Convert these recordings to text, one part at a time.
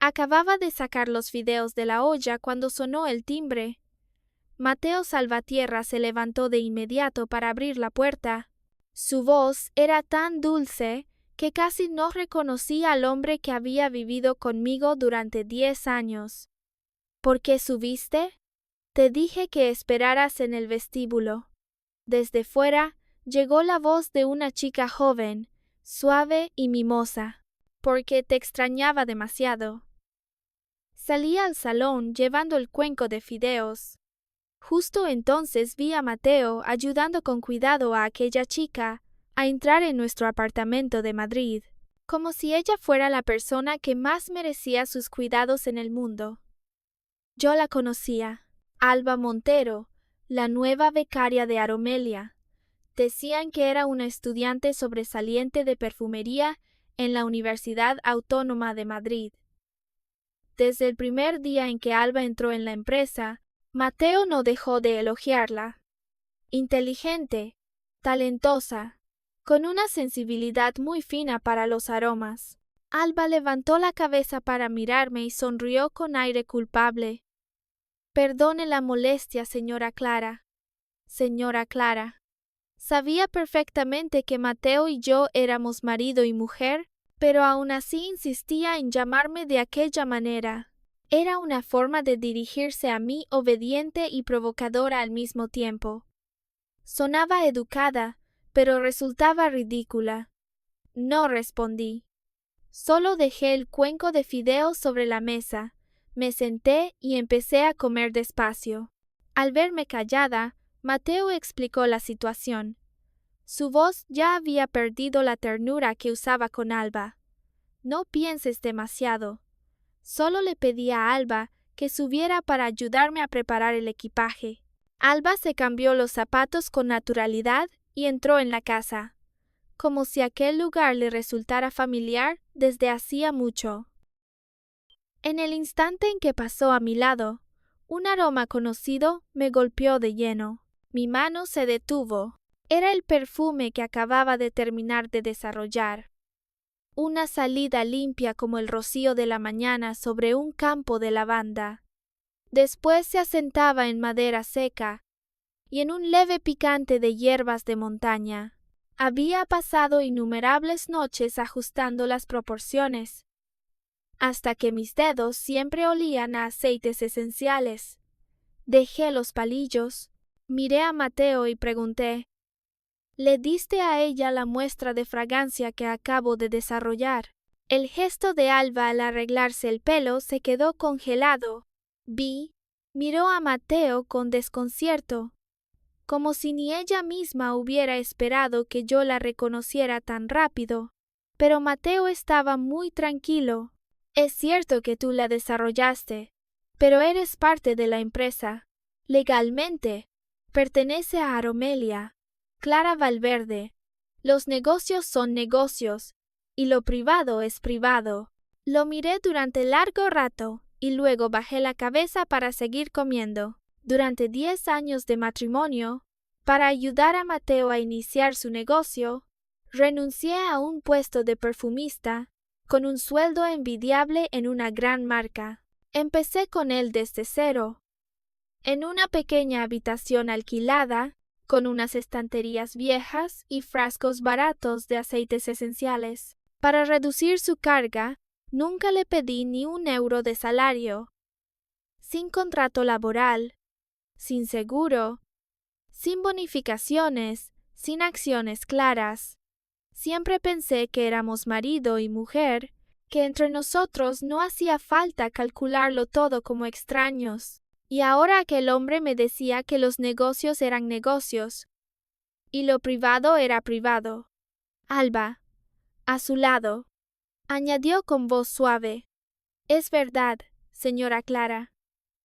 Acababa de sacar los fideos de la olla cuando sonó el timbre. Mateo Salvatierra se levantó de inmediato para abrir la puerta. Su voz era tan dulce que casi no reconocí al hombre que había vivido conmigo durante 10 años. ¿Por qué subiste? Te dije que esperaras en el vestíbulo. Desde fuera llegó la voz de una chica joven, suave y mimosa, porque te extrañaba demasiado. Salí al salón llevando el cuenco de fideos. Justo entonces vi a Mateo ayudando con cuidado a aquella chica a entrar en nuestro apartamento de Madrid, como si ella fuera la persona que más merecía sus cuidados en el mundo. Yo la conocía, Alba Montero, la nueva becaria de Aromelia. Decían que era una estudiante sobresaliente de perfumería en la Universidad Autónoma de Madrid. Desde el primer día en que Alba entró en la empresa, Mateo no dejó de elogiarla. Inteligente, talentosa, con una sensibilidad muy fina para los aromas. Alba levantó la cabeza para mirarme y sonrió con aire culpable. Perdone la molestia, señora Clara. Señora Clara. Sabía perfectamente que Mateo y yo éramos marido y mujer, pero aún así insistía en llamarme de aquella manera. Era una forma de dirigirse a mí obediente y provocadora al mismo tiempo. Sonaba educada, pero resultaba ridícula. No respondí. Solo dejé el cuenco de fideos sobre la mesa, me senté y empecé a comer despacio. Al verme callada, Mateo explicó la situación. Su voz ya había perdido la ternura que usaba con Alba. No pienses demasiado. Solo le pedí a Alba que subiera para ayudarme a preparar el equipaje. Alba se cambió los zapatos con naturalidad y entró en la casa, como si aquel lugar le resultara familiar desde hacía mucho. En el instante en que pasó a mi lado, un aroma conocido me golpeó de lleno. Mi mano se detuvo. Era el perfume que acababa de terminar de desarrollar. Una salida limpia como el rocío de la mañana sobre un campo de lavanda. Después se asentaba en madera seca y en un leve picante de hierbas de montaña. Había pasado innumerables noches ajustando las proporciones, hasta que mis dedos siempre olían a aceites esenciales. Dejé los palillos, miré a Mateo y pregunté: ¿le diste a ella la muestra de fragancia que acabo de desarrollar? El gesto de Alba al arreglarse el pelo se quedó congelado. Miró a Mateo con desconcierto, como si ni ella misma hubiera esperado que yo la reconociera tan rápido. Pero Mateo estaba muy tranquilo. Es cierto que tú la desarrollaste, pero eres parte de la empresa. Legalmente, pertenece a Aromelia. Clara Valverde. Los negocios son negocios, y lo privado es privado. Lo miré durante largo rato, y luego bajé la cabeza para seguir comiendo. Durante 10 años de matrimonio, para ayudar a Mateo a iniciar su negocio, renuncié a un puesto de perfumista, con un sueldo envidiable en una gran marca. Empecé con él desde cero, en una pequeña habitación alquilada, con unas estanterías viejas y frascos baratos de aceites esenciales. Para reducir su carga, nunca le pedí ni un euro de salario. Sin contrato laboral, sin seguro, sin bonificaciones, sin acciones claras. Siempre pensé que éramos marido y mujer, que entre nosotros no hacía falta calcularlo todo como extraños. Y ahora aquel hombre me decía que los negocios eran negocios, y lo privado era privado. Alba, a su lado, añadió con voz suave: es verdad, señora Clara.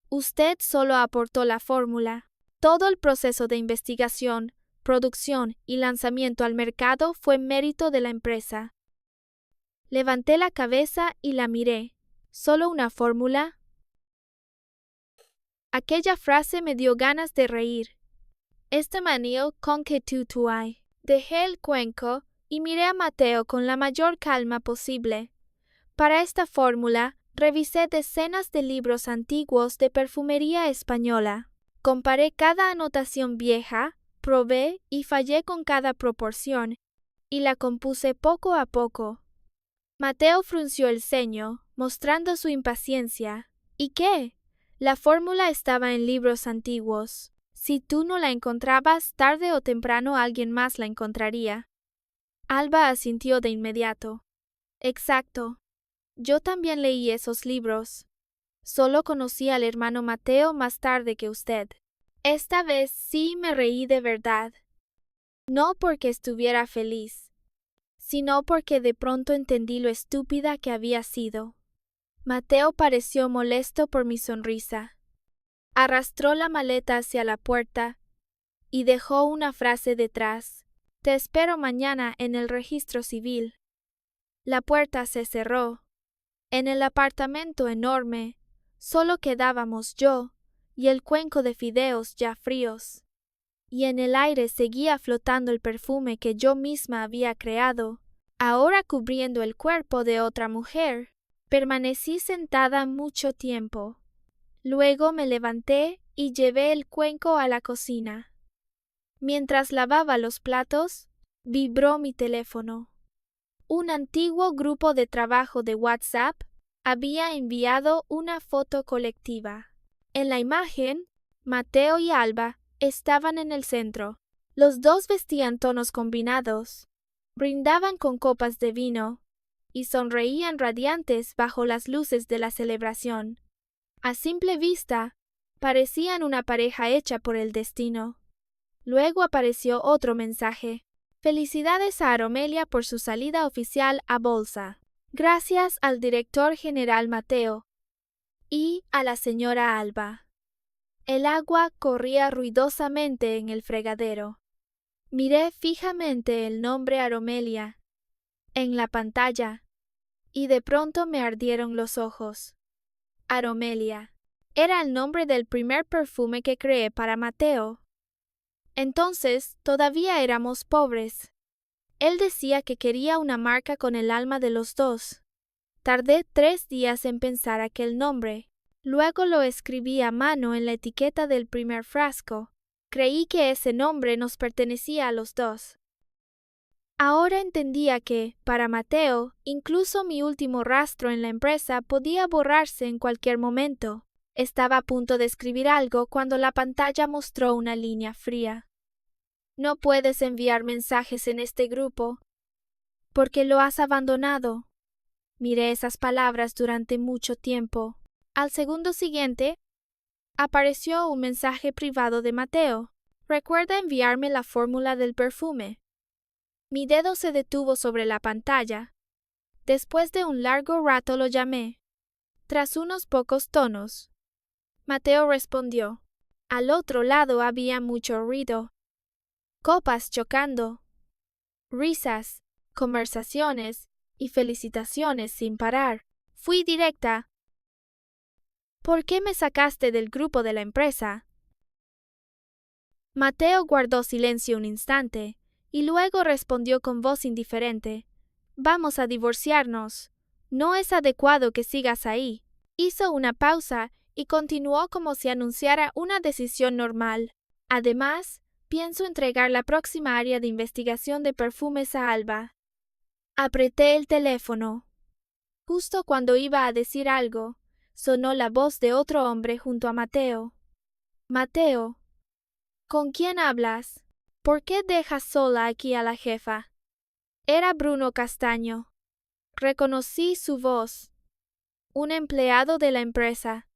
Usted solo aportó la fórmula. Todo el proceso de investigación, producción y lanzamiento al mercado fue mérito de la empresa. Levanté la cabeza y la miré. ¿Solo una fórmula? Aquella frase me dio ganas de reír. Este manío con que tú hay. Dejé el cuenco y miré a Mateo con la mayor calma posible. Para esta fórmula Revisé decenas de libros antiguos de perfumería española. Comparé cada anotación vieja, probé y fallé con cada proporción, y la compuse poco a poco. Mateo frunció el ceño, mostrando su impaciencia. ¿Y qué? La fórmula estaba en libros antiguos. Si tú no la encontrabas, tarde o temprano alguien más la encontraría. Alba asintió de inmediato. Exacto. Yo también leí esos libros. Solo conocí al hermano Mateo más tarde que usted. Esta vez sí me reí de verdad. No porque estuviera feliz, sino porque de pronto entendí lo estúpida que había sido. Mateo pareció molesto por mi sonrisa. Arrastró la maleta hacia la puerta y dejó una frase detrás. Te espero mañana en el registro civil. La puerta se cerró. En el apartamento enorme solo quedábamos yo y el cuenco de fideos ya fríos. Y en el aire seguía flotando el perfume que yo misma había creado, ahora cubriendo el cuerpo de otra mujer. Permanecí sentada mucho tiempo. Luego me levanté y llevé el cuenco a la cocina. Mientras lavaba los platos, vibró mi teléfono. Un antiguo grupo de trabajo de WhatsApp había enviado una foto colectiva. En la imagen, Mateo y Alba estaban en el centro. Los dos vestían tonos combinados, brindaban con copas de vino y sonreían radiantes bajo las luces de la celebración. A simple vista, parecían una pareja hecha por el destino. Luego apareció otro mensaje. Felicidades a Aromelia por su salida oficial a bolsa. Gracias al director general Mateo y a la señora Alba. El agua corría ruidosamente en el fregadero. Miré fijamente el nombre Aromelia en la pantalla y de pronto me ardieron los ojos. Aromelia. Era el nombre del primer perfume que creé para Mateo. Entonces todavía éramos pobres. Él decía que quería una marca con el alma de los dos. Tardé 3 días en pensar aquel nombre. Luego lo escribí a mano en la etiqueta del primer frasco. Creí que ese nombre nos pertenecía a los dos. Ahora entendía que, para Mateo, incluso mi último rastro en la empresa podía borrarse en cualquier momento. Estaba a punto de escribir algo cuando la pantalla mostró una línea fría. No puedes enviar mensajes en este grupo, porque lo has abandonado. Miré esas palabras durante mucho tiempo. Al segundo siguiente, apareció un mensaje privado de Mateo. Recuerda enviarme la fórmula del perfume. Mi dedo se detuvo sobre la pantalla. Después de un largo rato lo llamé. Tras unos pocos tonos, Mateo respondió. Al otro lado había mucho ruido. Copas chocando, risas, conversaciones y felicitaciones sin parar. Fui directa. ¿Por qué me sacaste del grupo de la empresa? Mateo guardó silencio un instante y luego respondió con voz indiferente. Vamos a divorciarnos. No es adecuado que sigas ahí. Hizo una pausa y continuó como si anunciara una decisión normal. Además, pienso entregar la próxima área de investigación de perfumes a Alba. Apreté el teléfono. Justo cuando iba a decir algo, sonó la voz de otro hombre junto a Mateo. Mateo, ¿con quién hablas? ¿Por qué dejas sola aquí a la jefa? Era Bruno Castaño. Reconocí su voz. Un empleado de la empresa,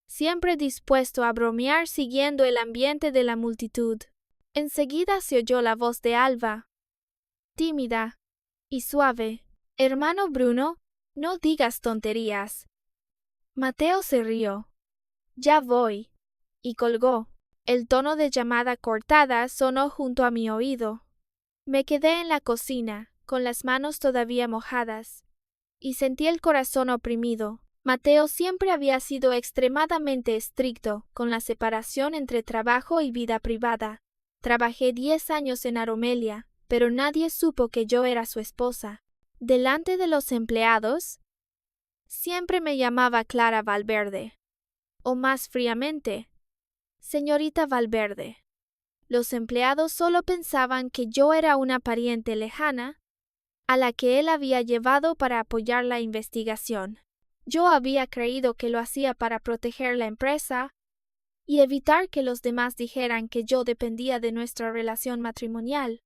siempre dispuesto a bromear siguiendo el ambiente de la multitud. Enseguida se oyó la voz de Alba, tímida y suave. Hermano Bruno, no digas tonterías. Mateo se rió. Ya voy. Y colgó. El tono de llamada cortada sonó junto a mi oído. Me quedé en la cocina, con las manos todavía mojadas, y sentí el corazón oprimido. Mateo siempre había sido extremadamente estricto con la separación entre trabajo y vida privada. Trabajé 10 años en Aromelia, pero nadie supo que yo era su esposa. Delante de los empleados, Siempre me llamaba Clara Valverde. O más fríamente, señorita Valverde. Los empleados solo pensaban que yo era una pariente lejana a la que él había llevado para apoyar la investigación. Yo había creído que lo hacía para proteger la empresa y evitar que los demás dijeran que yo dependía de nuestra relación matrimonial.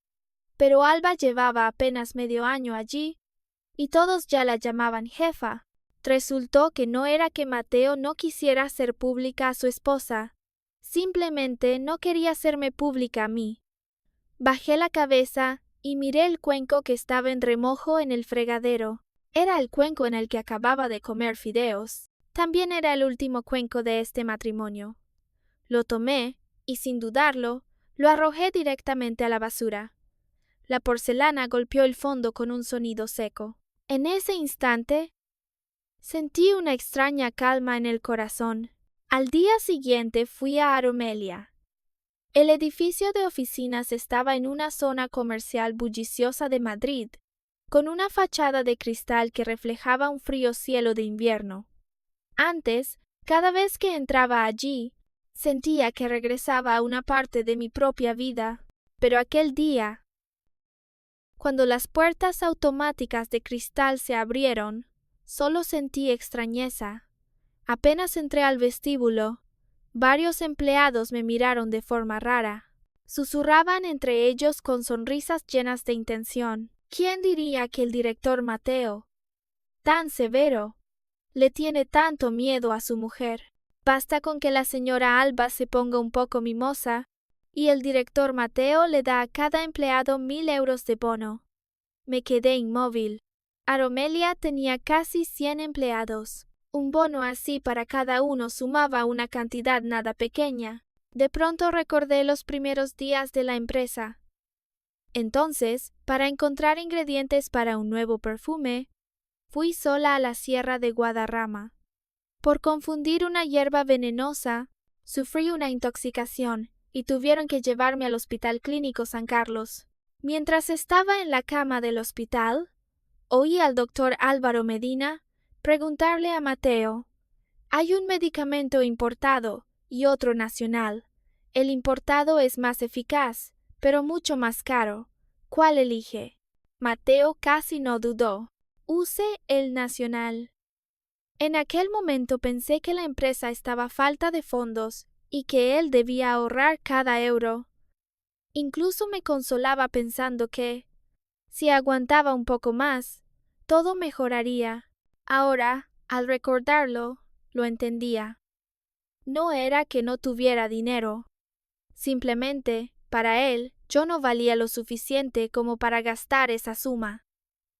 Pero Alba llevaba apenas medio año allí y todos ya la llamaban jefa. Resultó que no era que Mateo no quisiera hacer pública a su esposa, simplemente no quería hacerme pública a mí. Bajé la cabeza y miré el cuenco que estaba en remojo en el fregadero. Era el cuenco en el que acababa de comer fideos. También era el último cuenco de este matrimonio. Lo tomé y, sin dudarlo, lo arrojé directamente a la basura. La porcelana golpeó el fondo con un sonido seco. En ese instante, sentí una extraña calma en el corazón. Al día siguiente fui a Aromelia. El edificio de oficinas estaba en una zona comercial bulliciosa de Madrid, con una fachada de cristal que reflejaba un frío cielo de invierno. Antes, cada vez que entraba allí, sentía que regresaba a una parte de mi propia vida, pero aquel día, cuando las puertas automáticas de cristal se abrieron, solo sentí extrañeza. Apenas entré al vestíbulo, varios empleados me miraron de forma rara. Susurraban entre ellos con sonrisas llenas de intención. ¿Quién diría que el director Mateo, tan severo, le tiene tanto miedo a su mujer? Basta con que la señora Alba se ponga un poco mimosa y el director Mateo le da a cada empleado 1.000 euros de bono. Me quedé inmóvil. Aromelia tenía casi 100 empleados. Un bono así para cada uno sumaba una cantidad nada pequeña. De pronto recordé los primeros días de la empresa. Entonces, para encontrar ingredientes para un nuevo perfume, fui sola a la sierra de Guadarrama. Por confundir una hierba venenosa, sufrí una intoxicación y tuvieron que llevarme al Hospital Clínico San Carlos. Mientras estaba en la cama del hospital, oí al doctor Álvaro Medina preguntarle a Mateo: «Hay un medicamento importado y otro nacional. El importado es más eficaz, pero mucho más caro. ¿Cuál elige?». Mateo casi no dudó. «Use el nacional». En aquel momento pensé que la empresa estaba a falta de fondos y que él debía ahorrar cada euro. Incluso me consolaba pensando que, si aguantaba un poco más, todo mejoraría. Ahora, al recordarlo, lo entendía. No era que no tuviera dinero. Simplemente, para él, yo no valía lo suficiente como para gastar esa suma.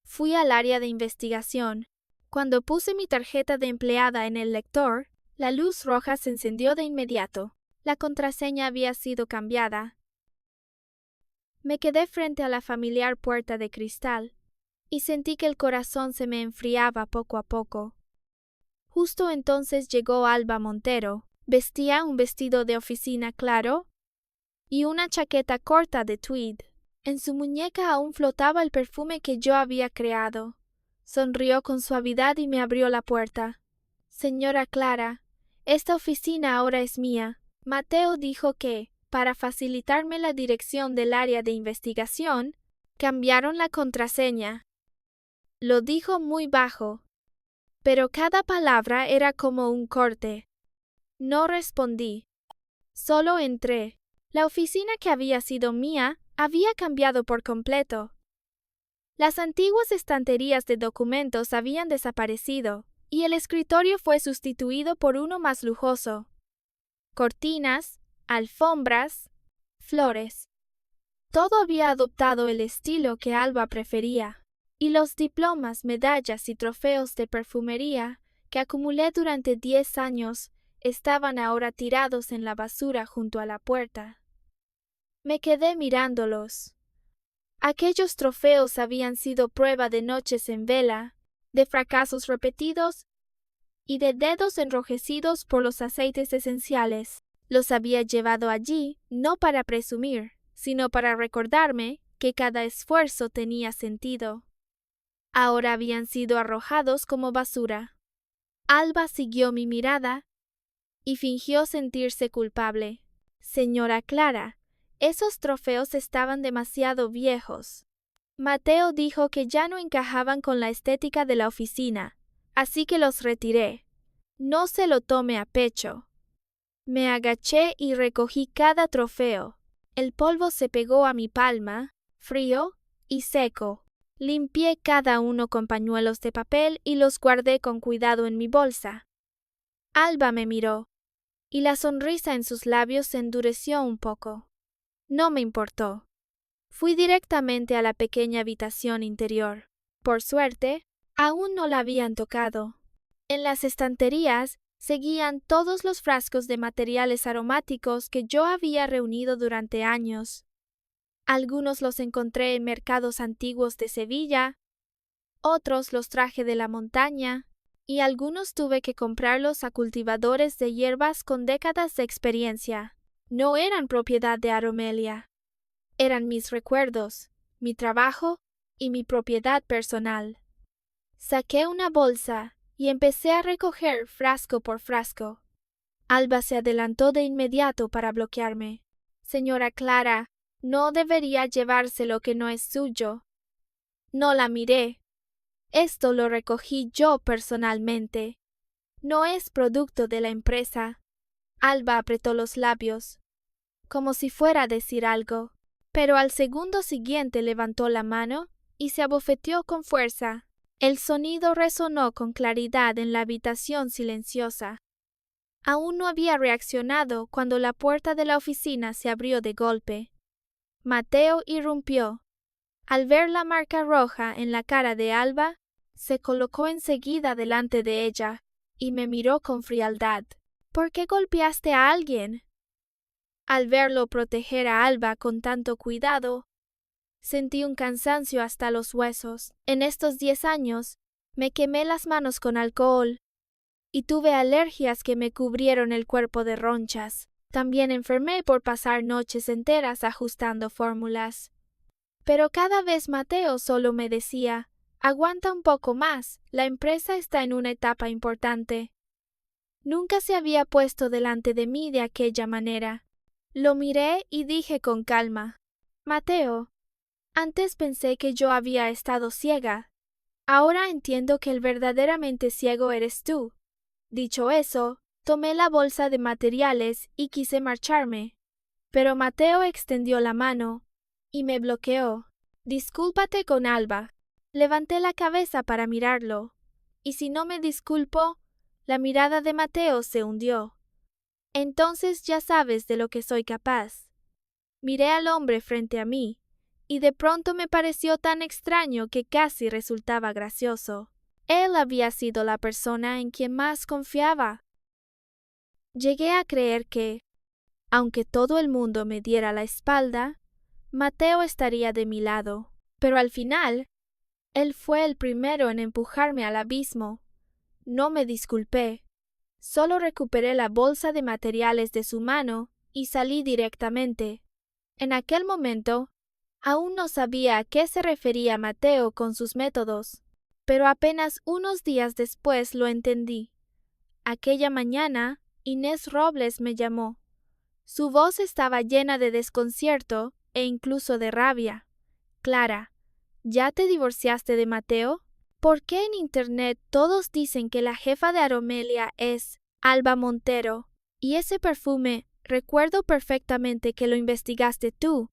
Fui al área de investigación. Cuando puse mi tarjeta de empleada en el lector, la luz roja se encendió de inmediato. La contraseña había sido cambiada. Me quedé frente a la familiar puerta de cristal y sentí que el corazón se me enfriaba poco a poco. Justo entonces llegó Alba Montero. Vestía un vestido de oficina claro y una chaqueta corta de tweed. En su muñeca aún flotaba el perfume que yo había creado. Sonrió con suavidad y me abrió la puerta. «Señora Clara, esta oficina ahora es mía. Mateo dijo que, para facilitarme la dirección del área de investigación, cambiaron la contraseña». Lo dijo muy bajo, pero cada palabra era como un corte. No respondí. Solo entré. La oficina que había sido mía había cambiado por completo. Las antiguas estanterías de documentos habían desaparecido y el escritorio fue sustituido por uno más lujoso. Cortinas, alfombras, flores. Todo había adoptado el estilo que Alba prefería, y los diplomas, medallas y trofeos de perfumería que acumulé durante 10 años estaban ahora tirados en la basura junto a la puerta. Me quedé mirándolos. Aquellos trofeos habían sido prueba de noches en vela, de fracasos repetidos y de dedos enrojecidos por los aceites esenciales. Los había llevado allí no para presumir, sino para recordarme que cada esfuerzo tenía sentido. Ahora habían sido arrojados como basura. Alba siguió mi mirada y fingió sentirse culpable. Señora Clara, esos trofeos estaban demasiado viejos. Mateo dijo que ya no encajaban con la estética de la oficina, así que los retiré. No se lo tome a pecho. Me agaché y recogí cada trofeo. El polvo se pegó a mi palma, frío y seco. Limpié cada uno con pañuelos de papel y los guardé con cuidado en mi bolsa. Alba me miró, y la sonrisa en sus labios se endureció un poco. No me importó. Fui directamente a la pequeña habitación interior. Por suerte, aún no la habían tocado. En las estanterías seguían todos los frascos de materiales aromáticos que yo había reunido durante años. Algunos los encontré en mercados antiguos de Sevilla, otros los traje de la montaña, y algunos tuve que comprarlos a cultivadores de hierbas con décadas de experiencia. No eran propiedad de Aromelia. Eran mis recuerdos, mi trabajo y mi propiedad personal. Saqué una bolsa y empecé a recoger frasco por frasco. Alba se adelantó de inmediato para bloquearme. Señora Clara, no debería llevarse lo que no es suyo. No la miré. Esto lo recogí yo personalmente. No es producto de la empresa. Alba apretó los labios, como si fuera a decir algo, pero al segundo siguiente levantó la mano y se abofeteó con fuerza. El sonido resonó con claridad en la habitación silenciosa. Aún no había reaccionado cuando la puerta de la oficina se abrió de golpe. Mateo irrumpió. Al ver la marca roja en la cara de Alba, se colocó enseguida delante de ella y me miró con frialdad. ¿Por qué golpeaste a alguien? Al verlo proteger a Alba con tanto cuidado, sentí un cansancio hasta los huesos. En estos 10 años, me quemé las manos con alcohol y tuve alergias que me cubrieron el cuerpo de ronchas. También enfermé por pasar noches enteras ajustando fórmulas. Pero cada vez Mateo solo me decía, aguanta un poco más, la empresa está en una etapa importante. Nunca se había puesto delante de mí de aquella manera. Lo miré y dije con calma, Mateo, antes pensé que yo había estado ciega. Ahora entiendo que el verdaderamente ciego eres tú. Dicho eso, tomé la bolsa de materiales y quise marcharme. Pero Mateo extendió la mano y me bloqueó. Discúlpate con Alba. Levanté la cabeza para mirarlo, y si no me disculpo, la mirada de Mateo se hundió. Entonces ya sabes de lo que soy capaz. Miré al hombre frente a mí, y de pronto me pareció tan extraño que casi resultaba gracioso. Él había sido la persona en quien más confiaba. Llegué a creer que, aunque todo el mundo me diera la espalda, Mateo estaría de mi lado. Pero al final, él fue el primero en empujarme al abismo. No me disculpé. Solo recuperé la bolsa de materiales de su mano y salí directamente. En aquel momento, aún no sabía a qué se refería Mateo con sus métodos, pero apenas unos días después lo entendí. Aquella mañana, Inés Robles me llamó. Su voz estaba llena de desconcierto e incluso de rabia. Clara, ¿ya te divorciaste de Mateo? ¿Por qué en internet todos dicen que la jefa de Aromelia es Alba Montero? Y ese perfume, recuerdo perfectamente que lo investigaste tú.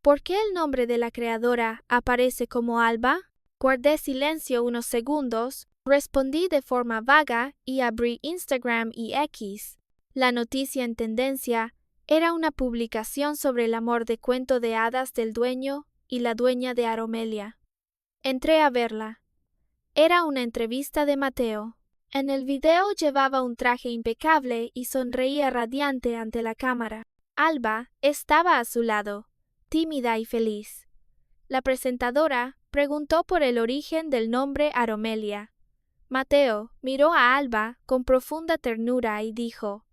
¿Por qué el nombre de la creadora aparece como Alba? Guardé silencio unos segundos, respondí de forma vaga y abrí Instagram y X. La noticia en tendencia era una publicación sobre el amor de cuento de hadas del dueño y la dueña de Aromelia. Entré a verla. Era una entrevista de Mateo. En el video llevaba un traje impecable y sonreía radiante ante la cámara. Alba estaba a su lado, tímida y feliz. La presentadora preguntó por el origen del nombre Aromelia. Mateo miró a Alba con profunda ternura y dijo,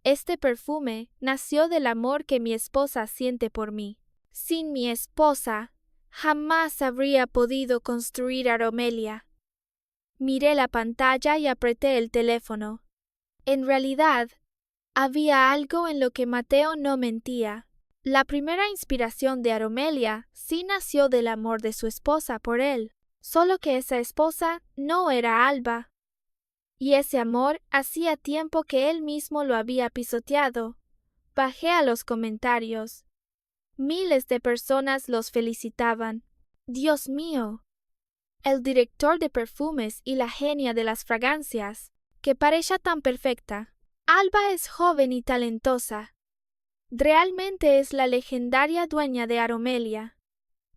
«Este perfume nació del amor que mi esposa siente por mí. Sin mi esposa, jamás habría podido construir Aromelia». Miré la pantalla y apreté el teléfono. En realidad, había algo en lo que Mateo no mentía. La primera inspiración de Aromelia sí nació del amor de su esposa por él, solo que esa esposa no era Alba. Y ese amor hacía tiempo que él mismo lo había pisoteado. Bajé a los comentarios. Miles de personas los felicitaban. ¡Dios mío! El director de perfumes y la genia de las fragancias, que parece tan perfecta. Alba es joven y talentosa. Realmente es la legendaria dueña de Aromelia.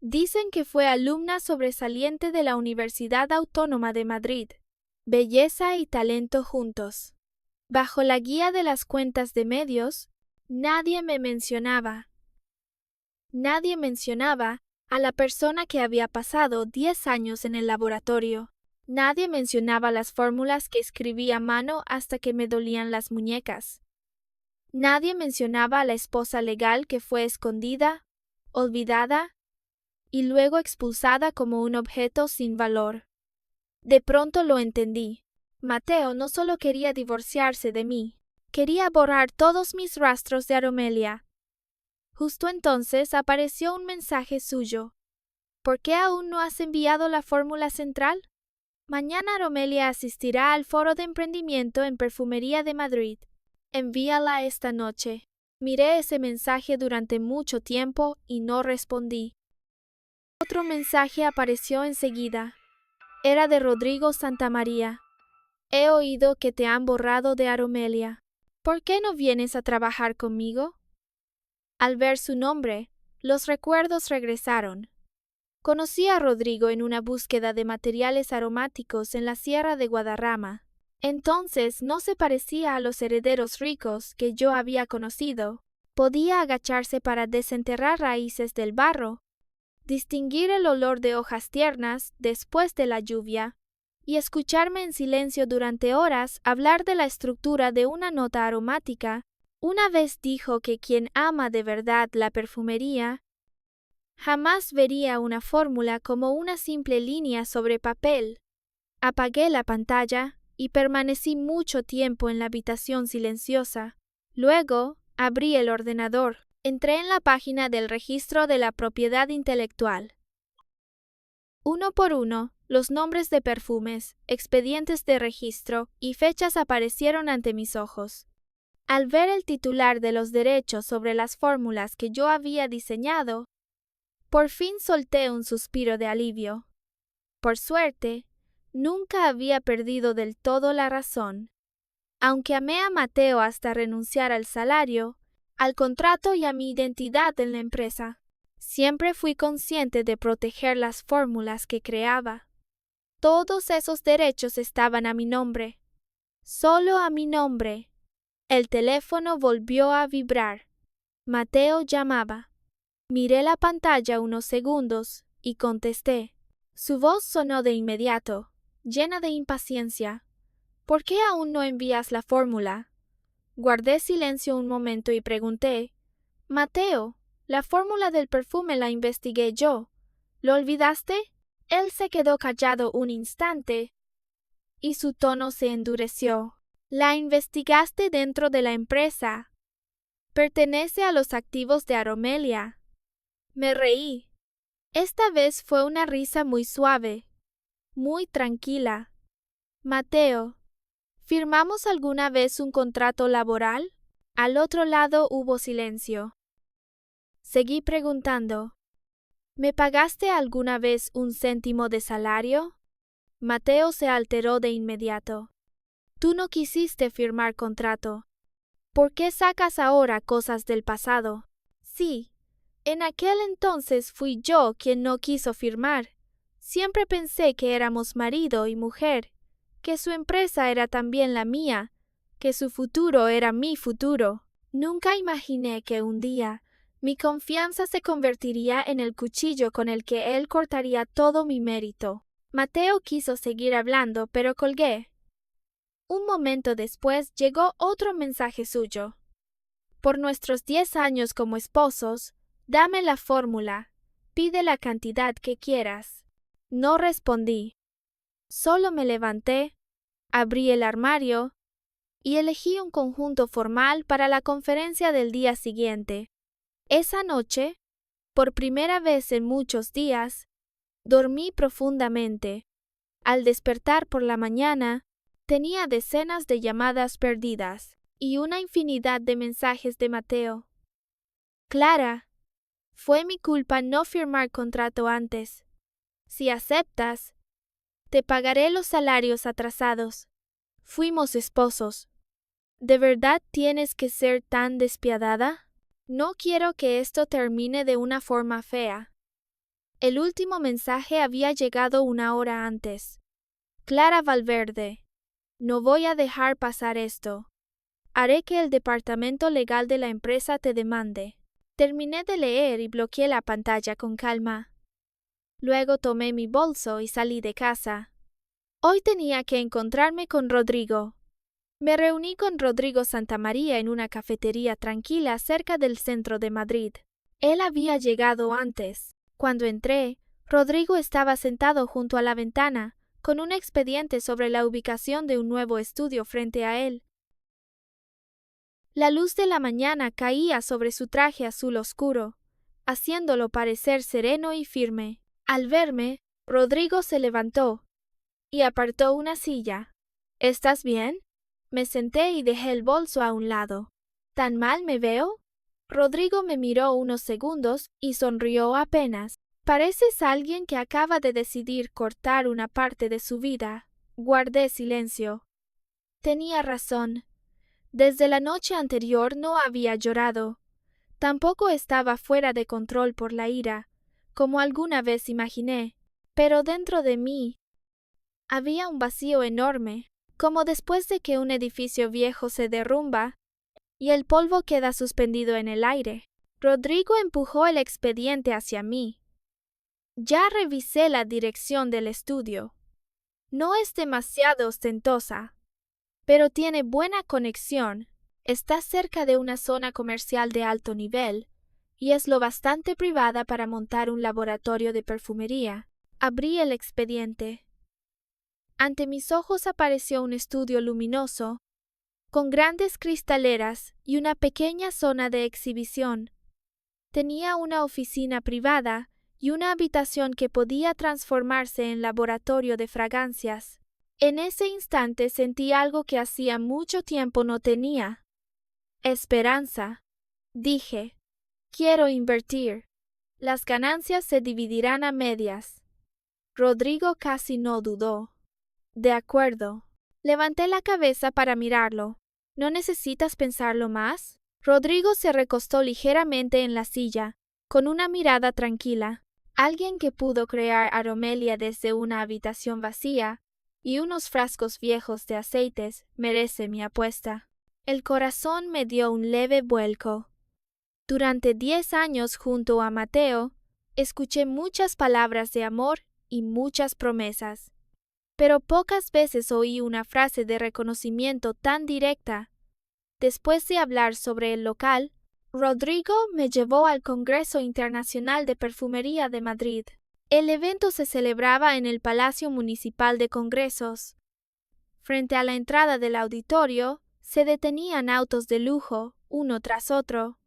Dicen que fue alumna sobresaliente de la Universidad Autónoma de Madrid. Belleza y talento juntos. Bajo la guía de las cuentas de medios, nadie me mencionaba. Nadie mencionaba a la persona que había pasado 10 años en el laboratorio. Nadie mencionaba las fórmulas que escribí a mano hasta que me dolían las muñecas. Nadie mencionaba a la esposa legal que fue escondida, olvidada y luego expulsada como un objeto sin valor. De pronto lo entendí. Mateo no solo quería divorciarse de mí, quería borrar todos mis rastros de Aromelia. Justo entonces apareció un mensaje suyo. ¿Por qué aún no has enviado la fórmula central? Mañana Aromelia asistirá al Foro de Emprendimiento en Perfumería de Madrid. Envíala esta noche. Miré ese mensaje durante mucho tiempo y no respondí. Otro mensaje apareció enseguida. Era de Rodrigo Santamaría. He oído que te han borrado de Aromelia. ¿Por qué no vienes a trabajar conmigo? Al ver su nombre, los recuerdos regresaron. Conocí a Rodrigo en una búsqueda de materiales aromáticos en la Sierra de Guadarrama. Entonces no se parecía a los herederos ricos que yo había conocido. Podía agacharse para desenterrar raíces del barro, distinguir el olor de hojas tiernas después de la lluvia, y escucharme en silencio durante horas hablar de la estructura de una nota aromática. Una vez dijo que quien ama de verdad la perfumería jamás vería una fórmula como una simple línea sobre papel. Apagué la pantalla y permanecí mucho tiempo en la habitación silenciosa. Luego abrí el ordenador. Entré en la página del Registro de la Propiedad Intelectual. Uno por uno, los nombres de perfumes, expedientes de registro y fechas aparecieron ante mis ojos. Al ver el titular de los derechos sobre las fórmulas que yo había diseñado, por fin solté un suspiro de alivio. Por suerte, nunca había perdido del todo la razón. Aunque amé a Mateo hasta renunciar al salario, al contrato y a mi identidad en la empresa, siempre fui consciente de proteger las fórmulas que creaba. Todos esos derechos estaban a mi nombre. Solo a mi nombre. El teléfono volvió a vibrar. Mateo llamaba. Miré la pantalla unos segundos y contesté. Su voz sonó de inmediato, llena de impaciencia. ¿Por qué aún no envías la fórmula? Guardé silencio un momento y pregunté. Mateo, la fórmula del perfume la investigué yo. ¿Lo olvidaste? Él se quedó callado un instante y su tono se endureció. La investigaste dentro de la empresa. Pertenece a los activos de Aromelia. Me reí. Esta vez fue una risa muy suave, muy tranquila. Mateo, ¿firmamos alguna vez un contrato laboral? Al otro lado hubo silencio. Seguí preguntando. ¿Me pagaste alguna vez un céntimo de salario? Mateo se alteró de inmediato. Tú no quisiste firmar contrato. ¿Por qué sacas ahora cosas del pasado? Sí, en aquel entonces fui yo quien no quiso firmar. Siempre pensé que éramos marido y mujer, que su empresa era también la mía, que su futuro era mi futuro. Nunca imaginé que un día mi confianza se convertiría en el cuchillo con el que él cortaría todo mi mérito. Mateo quiso seguir hablando, pero colgué. Un momento después llegó otro mensaje suyo. Por nuestros 10 años como esposos, dame la fórmula, pide la cantidad que quieras. No respondí. Solo me levanté, abrí el armario y elegí un conjunto formal para la conferencia del día siguiente. Esa noche, por primera vez en muchos días, dormí profundamente. Al despertar por la mañana, tenía decenas de llamadas perdidas y una infinidad de mensajes de Mateo. Clara, fue mi culpa no firmar contrato antes. Si aceptas, te pagaré los salarios atrasados. Fuimos esposos. ¿De verdad tienes que ser tan despiadada? No quiero que esto termine de una forma fea. El último mensaje había llegado una hora antes. Clara Valverde, no voy a dejar pasar esto. Haré que el departamento legal de la empresa te demande. Terminé de leer y bloqueé la pantalla con calma. Luego tomé mi bolso y salí de casa. Hoy tenía que encontrarme con Rodrigo. Me reuní con Rodrigo Santamaría en una cafetería tranquila cerca del centro de Madrid. Él había llegado antes. Cuando entré, Rodrigo estaba sentado junto a la ventana, con un expediente sobre la ubicación de un nuevo estudio frente a él. La luz de la mañana caía sobre su traje azul oscuro, haciéndolo parecer sereno y firme. Al verme, Rodrigo se levantó y apartó una silla. ¿Estás bien? Me senté y dejé el bolso a un lado. ¿Tan mal me veo? Rodrigo me miró unos segundos y sonrió apenas. Pareces alguien que acaba de decidir cortar una parte de su vida. Guardé silencio. Tenía razón. Desde la noche anterior no había llorado. Tampoco estaba fuera de control por la ira, como alguna vez imaginé. Pero dentro de mí había un vacío enorme, como después de que un edificio viejo se derrumba y el polvo queda suspendido en el aire. Rodrigo empujó el expediente hacia mí. Ya revisé la dirección del estudio. No es demasiado ostentosa, pero tiene buena conexión. Está cerca de una zona comercial de alto nivel y es lo bastante privada para montar un laboratorio de perfumería. Abrí el expediente. Ante mis ojos apareció un estudio luminoso, con grandes cristaleras y una pequeña zona de exhibición. Tenía una oficina privada y una habitación que podía transformarse en laboratorio de fragancias. En ese instante sentí algo que hacía mucho tiempo no tenía. Esperanza. Dije, quiero invertir. Las ganancias se dividirán a medias. Rodrigo casi no dudó. De acuerdo. Levanté la cabeza para mirarlo. ¿No necesitas pensarlo más? Rodrigo se recostó ligeramente en la silla, con una mirada tranquila. Alguien que pudo crear aromelia desde una habitación vacía y unos frascos viejos de aceites merece mi apuesta. El corazón me dio un leve vuelco. Durante 10 años junto a Mateo, escuché muchas palabras de amor y muchas promesas. Pero pocas veces oí una frase de reconocimiento tan directa. Después de hablar sobre el local, Rodrigo me llevó al Congreso Internacional de Perfumería de Madrid. El evento se celebraba en el Palacio Municipal de Congresos. Frente a la entrada del auditorio, se detenían autos de lujo, uno tras otro.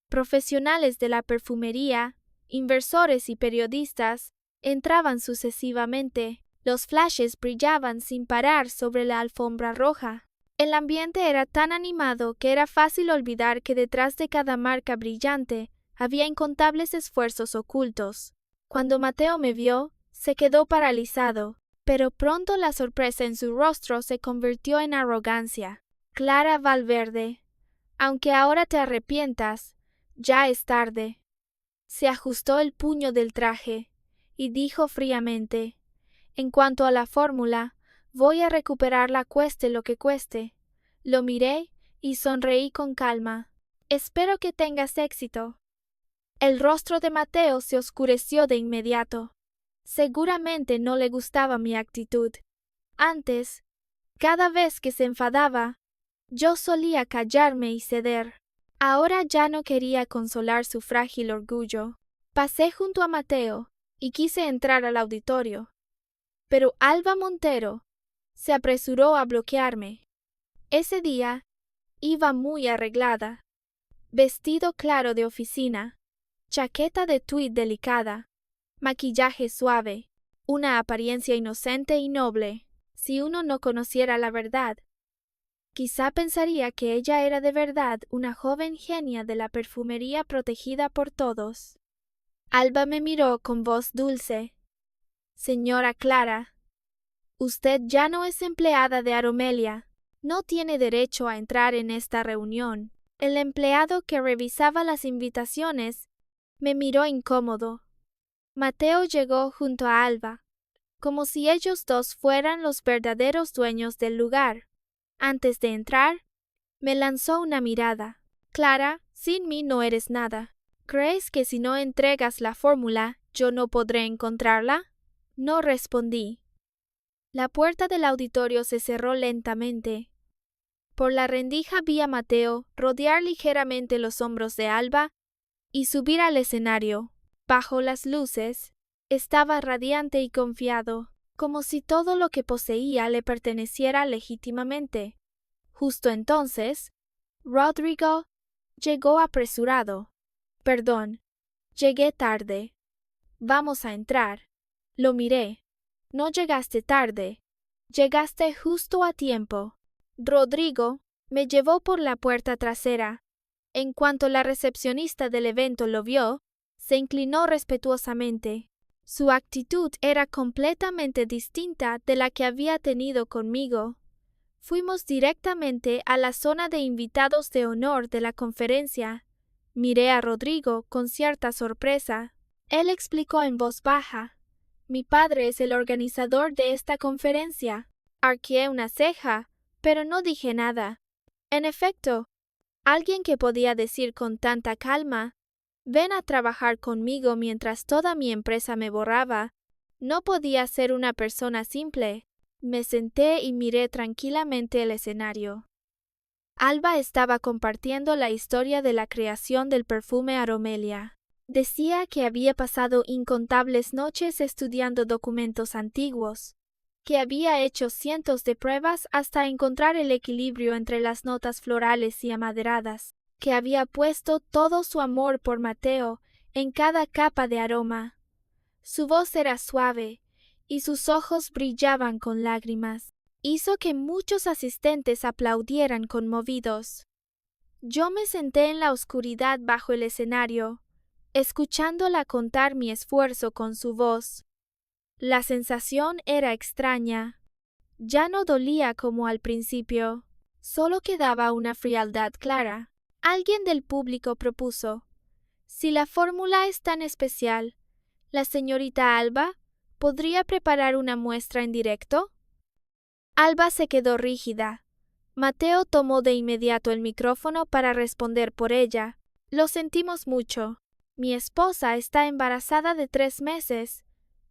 Profesionales de la perfumería, inversores y periodistas entraban sucesivamente. Los flashes brillaban sin parar sobre la alfombra roja. El ambiente era tan animado que era fácil olvidar que detrás de cada marca brillante había incontables esfuerzos ocultos. Cuando Mateo me vio, se quedó paralizado, pero pronto la sorpresa en su rostro se convirtió en arrogancia. Clara Valverde, aunque ahora te arrepientas, ya es tarde. Se ajustó el puño del traje y dijo fríamente: en cuanto a la fórmula, voy a recuperarla cueste lo que cueste. Lo miré y sonreí con calma. Espero que tengas éxito. El rostro de Mateo se oscureció de inmediato. Seguramente no le gustaba mi actitud. Antes, cada vez que se enfadaba, yo solía callarme y ceder. Ahora ya no quería consolar su frágil orgullo. Pasé junto a Mateo y quise entrar al auditorio. pero Alba Montero se apresuró a bloquearme. Ese día iba muy arreglada. Vestido claro de oficina, chaqueta de tweed delicada, maquillaje suave, una apariencia inocente y noble. Si uno no conociera la verdad, quizá pensaría que ella era de verdad una joven genia de la perfumería protegida por todos. Alba me miró con voz dulce. Señora Clara, usted ya no es empleada de Aromelia. No tiene derecho a entrar en esta reunión. El empleado que revisaba las invitaciones me miró incómodo. Mateo llegó junto a Alba, como si ellos dos fueran los verdaderos dueños del lugar. Antes de entrar, me lanzó una mirada. Clara, sin mí no eres nada. ¿Crees que si no entregas la fórmula, yo no podré encontrarla? No respondí. La puerta del auditorio se cerró lentamente. Por la rendija vi a Mateo rodear ligeramente los hombros de Alba y subir al escenario. Bajo las luces, estaba radiante y confiado, como si todo lo que poseía le perteneciera legítimamente. Justo entonces, Rodrigo llegó apresurado. Perdón, llegué tarde. Vamos a entrar. Lo miré. No llegaste tarde. Llegaste justo a tiempo. Rodrigo me llevó por la puerta trasera. En cuanto la recepcionista del evento lo vio, se inclinó respetuosamente. Su actitud era completamente distinta de la que había tenido conmigo. Fuimos directamente a la zona de invitados de honor de la conferencia. Miré a Rodrigo con cierta sorpresa. Él explicó en voz baja: Mi padre es el organizador de esta conferencia. Arqueé una ceja, pero no dije nada. En efecto, alguien que podía decir con tanta calma: Ven a trabajar conmigo mientras toda mi empresa me borraba, no podía ser una persona simple. Me senté y miré tranquilamente el escenario. Alba estaba compartiendo la historia de la creación del perfume Aromelia. Decía que había pasado incontables noches estudiando documentos antiguos, que había hecho cientos de pruebas hasta encontrar el equilibrio entre las notas florales y amaderadas, que había puesto todo su amor por Mateo en cada capa de aroma. Su voz era suave y sus ojos brillaban con lágrimas. Hizo que muchos asistentes aplaudieran conmovidos. Yo me senté en la oscuridad bajo el escenario, escuchándola contar mi esfuerzo con su voz. La sensación era extraña. Ya no dolía como al principio, solo quedaba una frialdad clara. Alguien del público propuso: Si la fórmula es tan especial, ¿la señorita Alba podría preparar una muestra en directo? Alba se quedó rígida. Mateo tomó de inmediato el micrófono para responder por ella. Lo sentimos mucho. Mi esposa está embarazada de 3 meses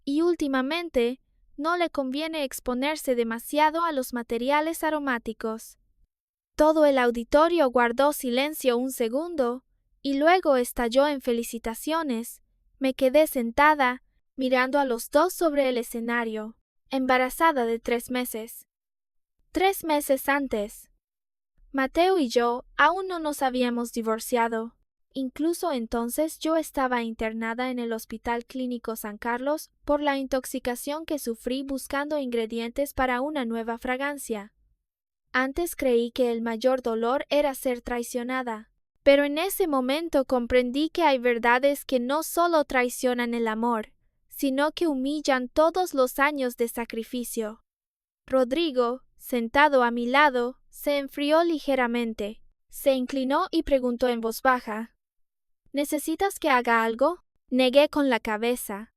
y últimamente no le conviene exponerse demasiado a los materiales aromáticos. Todo el auditorio guardó silencio un segundo y luego estalló en felicitaciones. Me quedé sentada, mirando a los dos sobre el escenario. Embarazada de 3 meses. 3 meses antes. Mateo y yo aún no nos habíamos divorciado. Incluso entonces yo estaba internada en el Hospital Clínico San Carlos por la intoxicación que sufrí buscando ingredientes para una nueva fragancia. Antes creí que el mayor dolor era ser traicionada, pero en ese momento comprendí que hay verdades que no solo traicionan el amor, sino que humillan todos los años de sacrificio. Rodrigo, sentado a mi lado, se enfrió ligeramente. Se inclinó y preguntó en voz baja: ¿Necesitas que haga algo? Negué con la cabeza.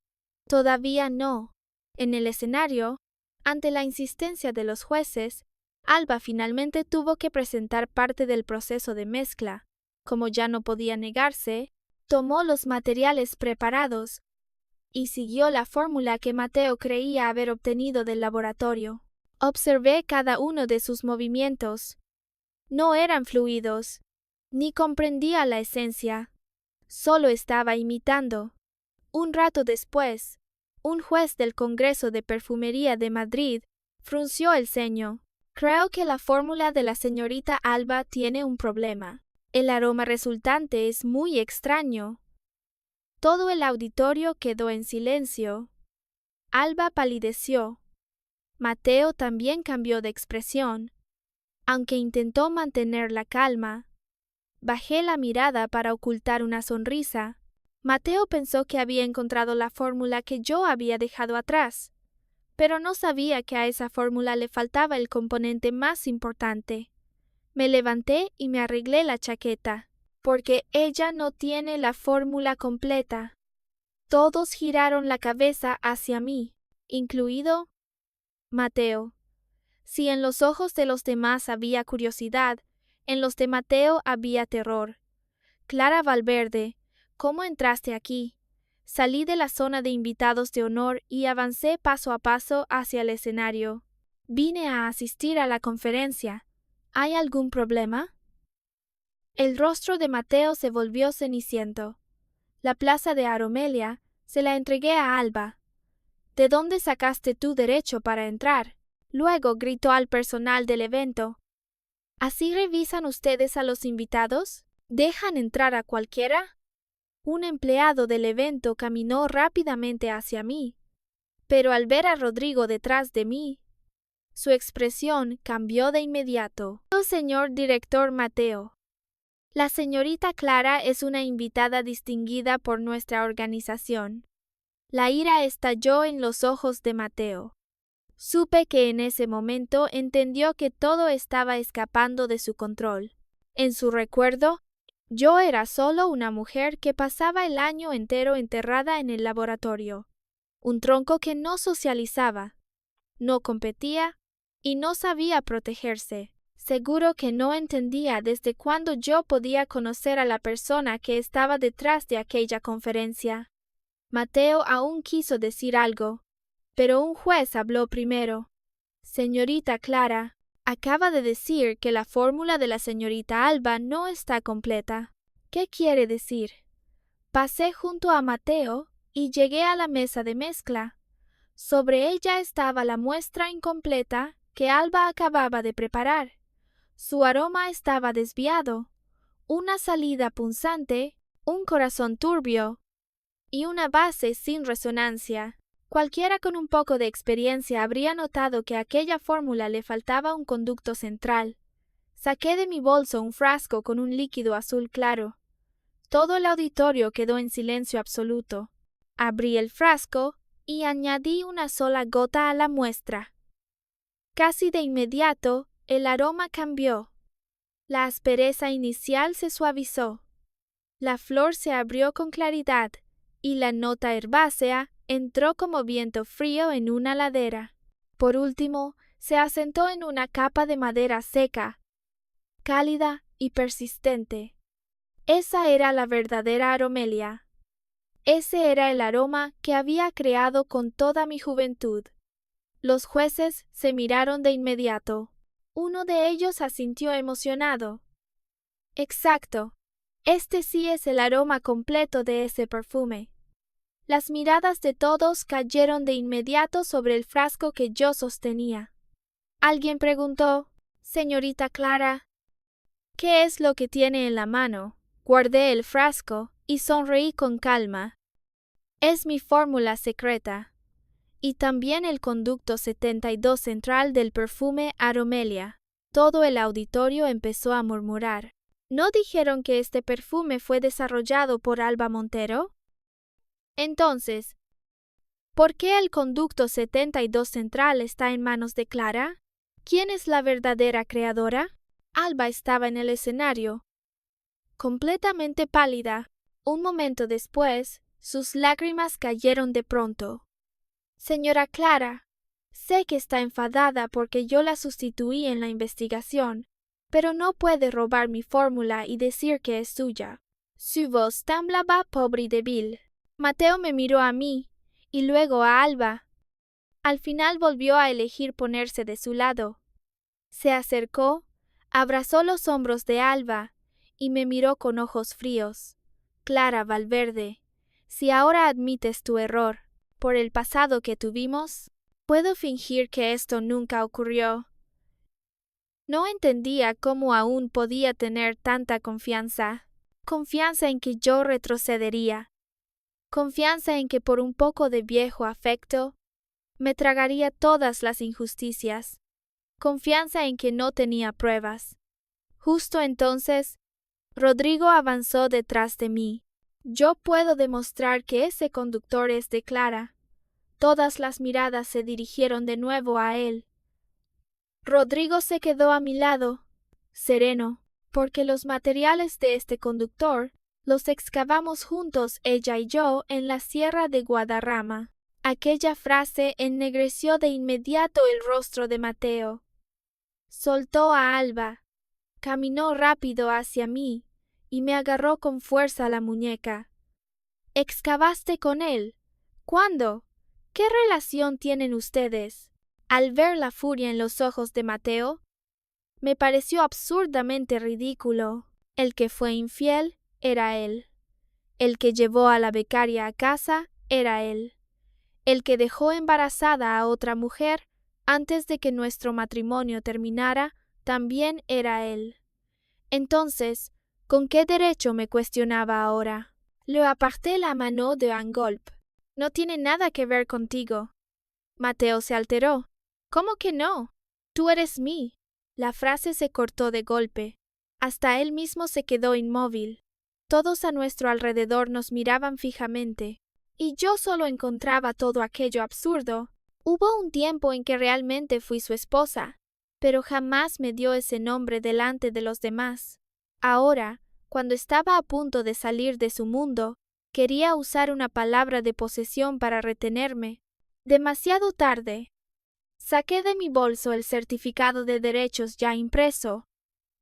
Todavía no. En el escenario, ante la insistencia de los jueces, Alba finalmente tuvo que presentar parte del proceso de mezcla. Como ya no podía negarse, tomó los materiales preparados y siguió la fórmula que Mateo creía haber obtenido del laboratorio. Observé cada uno de sus movimientos. No eran fluidos, ni comprendía la esencia. Solo estaba imitando. Un rato después, Un juez del Congreso de Perfumería de Madrid frunció el ceño. Creo que la fórmula de la señorita Alba tiene un problema. El aroma resultante es muy extraño. Todo el auditorio quedó en silencio. Alba palideció. Mateo también cambió de expresión, aunque intentó mantener la calma. Bajé la mirada para ocultar una sonrisa. Mateo pensó que había encontrado la fórmula que yo había dejado atrás, pero no sabía que a esa fórmula le faltaba el componente más importante. Me levanté y me arreglé la chaqueta, porque ella no tiene la fórmula completa. Todos giraron la cabeza hacia mí, incluido Mateo. Si en los ojos de los demás había curiosidad, en los de Mateo había terror. Clara Valverde, ¿cómo entraste aquí? Salí de la zona de invitados de honor y avancé paso a paso hacia el escenario. Vine a asistir a la conferencia. ¿Hay algún problema? El rostro de Mateo se volvió ceniciento. La plaza de Aromelia se la entregué a Alba. ¿De dónde sacaste tu derecho para entrar? Luego gritó al personal del evento. ¿Así revisan ustedes a los invitados? ¿Dejan entrar a cualquiera? Un empleado del evento caminó rápidamente hacia mí, pero al ver a Rodrigo detrás de mí, su expresión cambió de inmediato. Señor director Mateo, la señorita Clara es una invitada distinguida por nuestra organización. La ira estalló en los ojos de Mateo. Supe que en ese momento entendió que todo estaba escapando de su control. En su recuerdo, yo era solo una mujer que pasaba el año entero enterrada en el laboratorio. Un tronco que no socializaba, no competía y no sabía protegerse. Seguro que no entendía desde cuándo yo podía conocer a la persona que estaba detrás de aquella conferencia. Mateo aún quiso decir algo, pero un juez habló primero. Señorita Clara, acaba de decir que la fórmula de la señorita Alba no está completa. ¿Qué quiere decir? Pasé junto a Mateo y llegué a la mesa de mezcla. Sobre ella estaba la muestra incompleta que Alba acababa de preparar. Su aroma estaba desviado, una salida punzante, un corazón turbio y una base sin resonancia. Cualquiera con un poco de experiencia habría notado que a aquella fórmula le faltaba un conducto central. Saqué de mi bolso un frasco con un líquido azul claro. Todo el auditorio quedó en silencio absoluto. Abrí el frasco y añadí una sola gota a la muestra. Casi de inmediato, el aroma cambió. La aspereza inicial se suavizó. La flor se abrió con claridad y la nota herbácea entró como viento frío en una ladera. Por último, se asentó en una capa de madera seca, cálida y persistente. Esa era la verdadera Aromelia. Ese era el aroma que había creado con toda mi juventud. Los jueces se miraron de inmediato. Uno de ellos asintió emocionado. Exacto. Este sí es el aroma completo de ese perfume. Las miradas de todos cayeron de inmediato sobre el frasco que yo sostenía. Alguien preguntó, señorita Clara, ¿qué es lo que tiene en la mano? Guardé el frasco y sonreí con calma. Es mi fórmula secreta. Y también el conducto 72 central del perfume Aromelia. Todo el auditorio empezó a murmurar. ¿No dijeron que este perfume fue desarrollado por Alba Montero? Entonces, ¿por qué el conducto 72 central está en manos de Clara? ¿Quién es la verdadera creadora? Alba estaba en el escenario, completamente pálida. Un momento después, sus lágrimas cayeron de pronto. Señora Clara, sé que está enfadada porque yo la sustituí en la investigación, pero no puede robar mi fórmula y decir que es suya. Su voz temblaba pobre y débil. Mateo me miró a mí y luego a Alba. Al final volvió a elegir ponerse de su lado. Se acercó, abrazó los hombros de Alba y me miró con ojos fríos. Clara Valverde, si ahora admites tu error, por el pasado que tuvimos? Puedo fingir que esto nunca ocurrió. No entendía cómo aún podía tener tanta confianza. Confianza en que yo retrocedería. Confianza en que por un poco de viejo afecto me tragaría todas las injusticias. Confianza en que no tenía pruebas. Justo entonces, Rodrigo avanzó detrás de mí. Yo puedo demostrar que ese conductor es de Clara. Todas las miradas se dirigieron de nuevo a él. Rodrigo se quedó a mi lado, sereno, porque los materiales de este conductor los excavamos juntos ella y yo en la sierra de Guadarrama. Aquella frase ennegreció de inmediato el rostro de Mateo. Soltó a Alba, caminó rápido hacia mí y me agarró con fuerza la muñeca. ¿Excavaste con él? ¿Cuándo? ¿Qué relación tienen ustedes? Al ver la furia en los ojos de Mateo, me pareció absurdamente ridículo. El que fue infiel era él. El que llevó a la becaria a casa era él. El que dejó embarazada a otra mujer antes de que nuestro matrimonio terminara también era él. Entonces, ¿con qué derecho me cuestionaba ahora? Le aparté la mano de un golpe. No tiene nada que ver contigo. Mateo se alteró. ¿Cómo que no? Tú eres mí. La frase se cortó de golpe. Hasta él mismo se quedó inmóvil. Todos a nuestro alrededor nos miraban fijamente, y yo solo encontraba todo aquello absurdo. Hubo un tiempo en que realmente fui su esposa, pero jamás me dio ese nombre delante de los demás. Ahora, cuando estaba a punto de salir de su mundo, quería usar una palabra de posesión para retenerme. Demasiado tarde. Saqué de mi bolso el certificado de derechos ya impreso.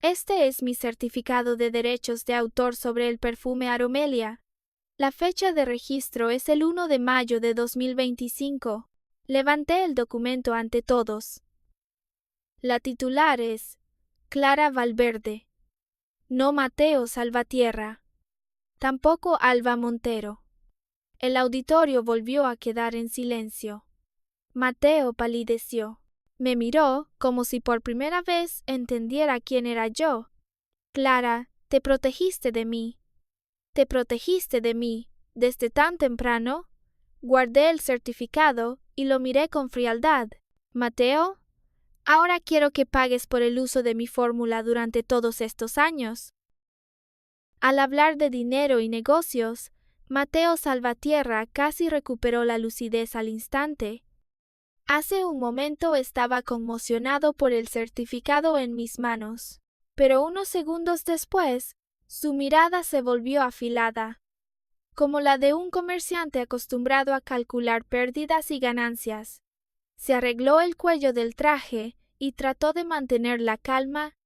Este es mi certificado de derechos de autor sobre el perfume Aromelia. La fecha de registro es el 1 de mayo de 2025. Levanté el documento ante todos. La titular es Clara Valverde. No Mateo Salvatierra. Tampoco Alba Montero. El auditorio volvió a quedar en silencio. Mateo palideció. Me miró como si por primera vez entendiera quién era yo. Clara, te protegiste de mí. Te protegiste de mí desde tan temprano. Guardé el certificado y lo miré con frialdad. Mateo, ahora quiero que pagues por el uso de mi fórmula durante todos estos años. Al hablar de dinero y negocios, Mateo Salvatierra casi recuperó la lucidez al instante. Hace un momento estaba conmocionado por el certificado en mis manos, pero unos segundos después, su mirada se volvió afilada, como la de un comerciante acostumbrado a calcular pérdidas y ganancias. Se arregló el cuello del traje y trató de mantener la calma.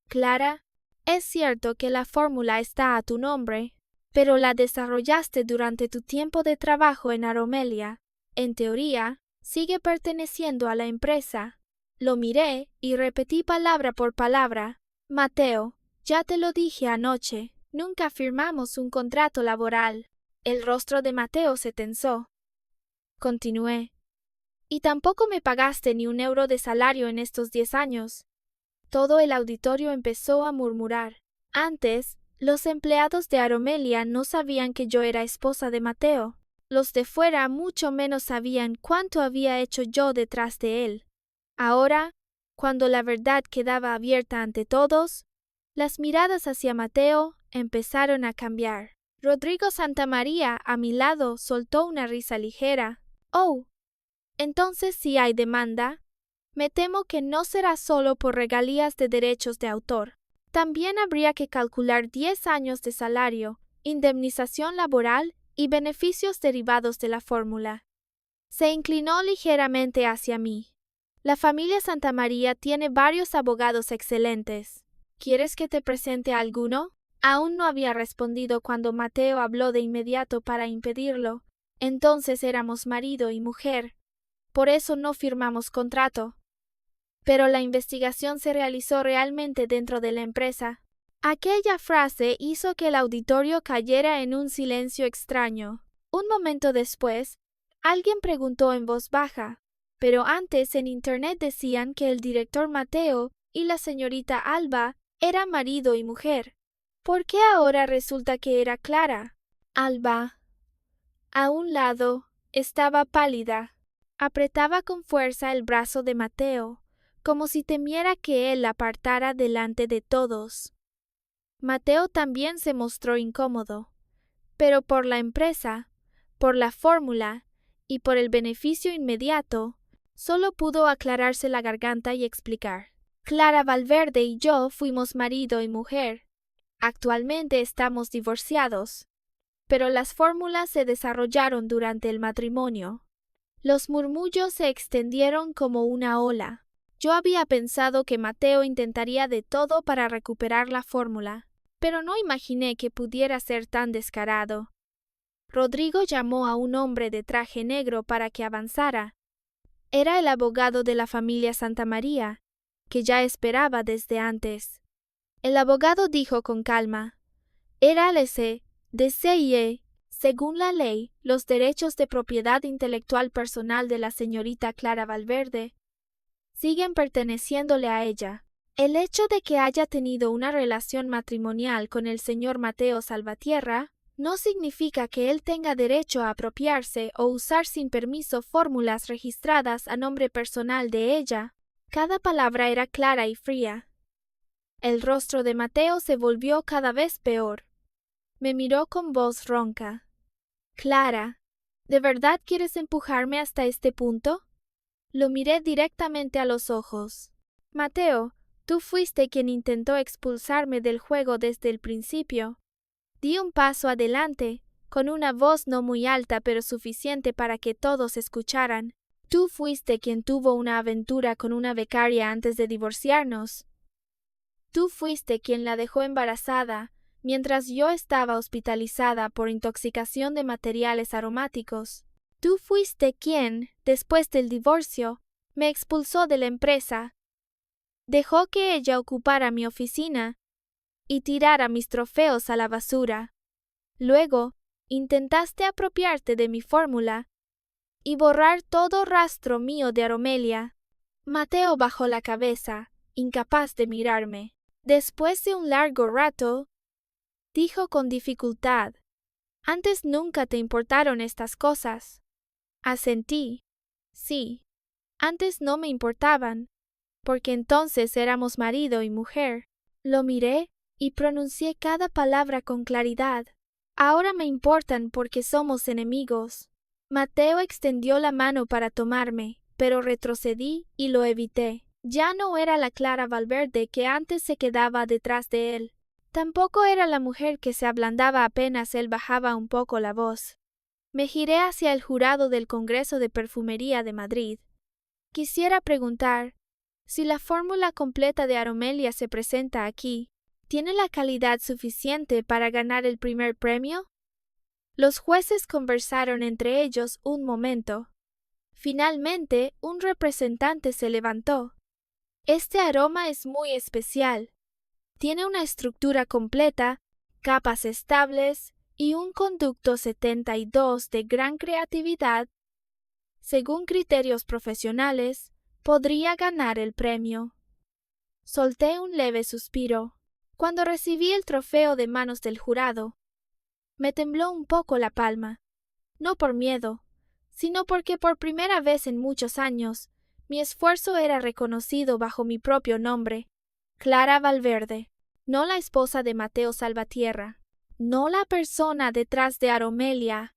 Clara, es cierto que la fórmula está a tu nombre, pero la desarrollaste durante tu tiempo de trabajo en Aromelia. En teoría, sigue perteneciendo a la empresa. Lo miré y repetí palabra por palabra. Mateo, ya te lo dije anoche, nunca firmamos un contrato laboral. El rostro de Mateo se tensó. Continué. Y tampoco me pagaste ni un euro de salario en estos 10 años. Todo el auditorio empezó a murmurar. Antes, los empleados de Aromelia no sabían que yo era esposa de Mateo. Los de fuera mucho menos sabían cuánto había hecho yo detrás de él. Ahora, cuando la verdad quedaba abierta ante todos, las miradas hacia Mateo empezaron a cambiar. Rodrigo Santamaría, a mi lado, soltó una risa ligera. Oh, entonces si hay demanda, me temo que no será solo por regalías de derechos de autor. También habría que calcular 10 años de salario, indemnización laboral y beneficios derivados de la fórmula. Se inclinó ligeramente hacia mí. La familia Santamaría tiene varios abogados excelentes. ¿Quieres que te presente a alguno? Aún no había respondido cuando Mateo habló de inmediato para impedirlo. Entonces éramos marido y mujer. Por eso no firmamos contrato. Pero la investigación se realizó realmente dentro de la empresa. Aquella frase hizo que el auditorio cayera en un silencio extraño. Un momento después, Alguien preguntó en voz baja, pero antes en internet decían que el director Mateo y la señorita Alba eran marido y mujer. ¿Por qué ahora resulta que era Clara? Alba, a un lado, estaba pálida. Apretaba con fuerza el brazo de Mateo, como si temiera que él la apartara delante de todos. Mateo también se mostró incómodo, pero por la empresa, por la fórmula y por el beneficio inmediato, solo pudo aclararse la garganta y explicar. Clara Valverde y yo fuimos marido y mujer. Actualmente estamos divorciados, pero las fórmulas se desarrollaron durante el matrimonio. Los murmullos se extendieron como una ola. Yo había pensado que Mateo intentaría de todo para recuperar la fórmula, pero no imaginé que pudiera ser tan descarado. Rodrigo llamó a un hombre de traje negro para que avanzara. Era el abogado de la familia Santamaría, que ya esperaba desde antes. El abogado dijo con calma: «Éralese, desee, según la ley, los derechos de propiedad intelectual personal de la señorita Clara Valverde siguen perteneciéndole a ella. El hecho de que haya tenido una relación matrimonial con el señor Mateo Salvatierra no significa que él tenga derecho a apropiarse o usar sin permiso fórmulas registradas a nombre personal de ella». Cada palabra era clara y fría. El rostro de Mateo se volvió cada vez peor. Me miró con voz ronca. «Clara, ¿de verdad quieres empujarme hasta este punto?» Lo miré directamente a los ojos. «Mateo, tú fuiste quien intentó expulsarme del juego desde el principio». Di un paso adelante, con una voz no muy alta pero suficiente para que todos escucharan. «Tú fuiste quien tuvo una aventura con una becaria antes de divorciarnos. Tú fuiste quien la dejó embarazada mientras yo estaba hospitalizada por intoxicación de materiales aromáticos. Tú fuiste quien, después del divorcio, me expulsó de la empresa. Dejó que ella ocupara mi oficina y tirara mis trofeos a la basura. Luego, intentaste apropiarte de mi fórmula y borrar todo rastro mío de Aromelia». Mateo bajó la cabeza, incapaz de mirarme. Después de un largo rato, dijo con dificultad: «Antes nunca te importaron estas cosas». Asentí. Sí, antes no me importaban, porque entonces éramos marido y mujer. Lo miré y pronuncié cada palabra con claridad. Ahora me importan porque somos enemigos. Mateo extendió la mano para tomarme, pero retrocedí y lo evité. Ya no era la Clara Valverde que antes se quedaba detrás de él. Tampoco era la mujer que se ablandaba apenas él bajaba un poco la voz. Me giré hacia el jurado del Congreso de Perfumería de Madrid. Quisiera preguntar, si la fórmula completa de Aromelia se presenta aquí, ¿tiene la calidad suficiente para ganar el primer premio? Los jueces conversaron entre ellos un momento. Finalmente, un representante se levantó. «Este aroma es muy especial. Tiene una estructura completa, capas estables y un conducto 72 de gran creatividad. Según criterios profesionales, podría ganar el premio». Solté un leve suspiro. Cuando recibí el trofeo de manos del jurado, me tembló un poco la palma. No por miedo, sino porque por primera vez en muchos años, mi esfuerzo era reconocido bajo mi propio nombre. Clara Valverde, no la esposa de Mateo Salvatierra, no la persona detrás de Aromelia,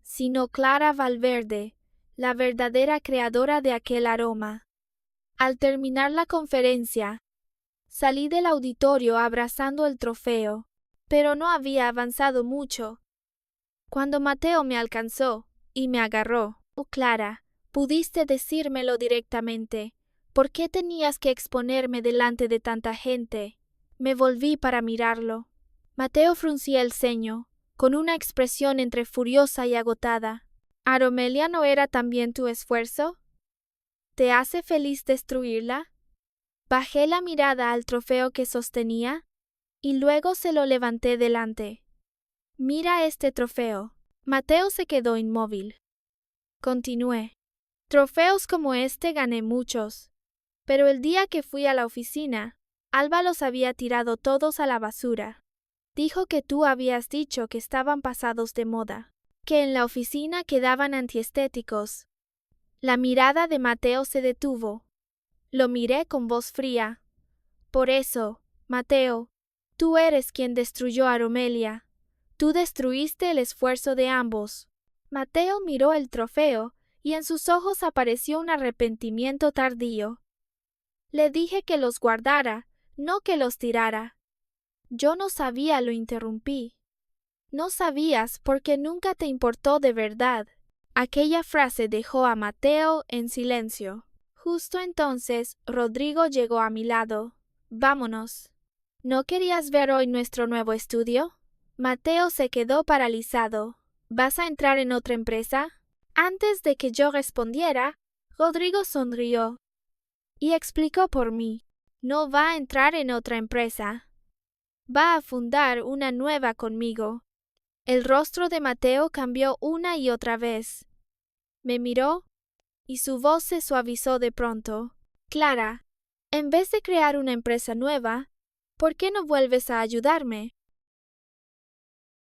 sino Clara Valverde, la verdadera creadora de aquel aroma. Al terminar la conferencia, salí del auditorio abrazando el trofeo, pero no había avanzado mucho cuando Mateo me alcanzó y me agarró. «Oh, Clara, pudiste decírmelo directamente. ¿Por qué tenías que exponerme delante de tanta gente?» Me volví para mirarlo. Mateo fruncía el ceño, con una expresión entre furiosa y agotada. «¿Aromelia no era también tu esfuerzo? ¿Te hace feliz destruirla?» Bajé la mirada al trofeo que sostenía y luego se lo levanté delante. «Mira este trofeo». Mateo se quedó inmóvil. Continué. Trofeos como este gané muchos. Pero el día que fui a la oficina, Alba los había tirado todos a la basura. Dijo que tú habías dicho que estaban pasados de moda, que en la oficina quedaban antiestéticos. La mirada de Mateo se detuvo. Lo miré con voz fría. Por eso, Mateo, tú eres quien destruyó a Romelia. Tú destruiste el esfuerzo de ambos. Mateo miró el trofeo y en sus ojos apareció un arrepentimiento tardío. Le dije que los guardara, no que los tirara. Yo no sabía, lo interrumpí. No sabías porque nunca te importó de verdad. Aquella frase dejó a Mateo en silencio. Justo entonces, Rodrigo llegó a mi lado. Vámonos. ¿No querías ver hoy nuestro nuevo estudio? Mateo se quedó paralizado. ¿Vas a entrar en otra empresa? Antes de que yo respondiera, Rodrigo sonrió y explicó por mí. No va a entrar en otra empresa. Va a fundar una nueva conmigo. El rostro de Mateo cambió una y otra vez. Me miró y su voz se suavizó de pronto. Clara, en vez de crear una empresa nueva, ¿por qué no vuelves a ayudarme?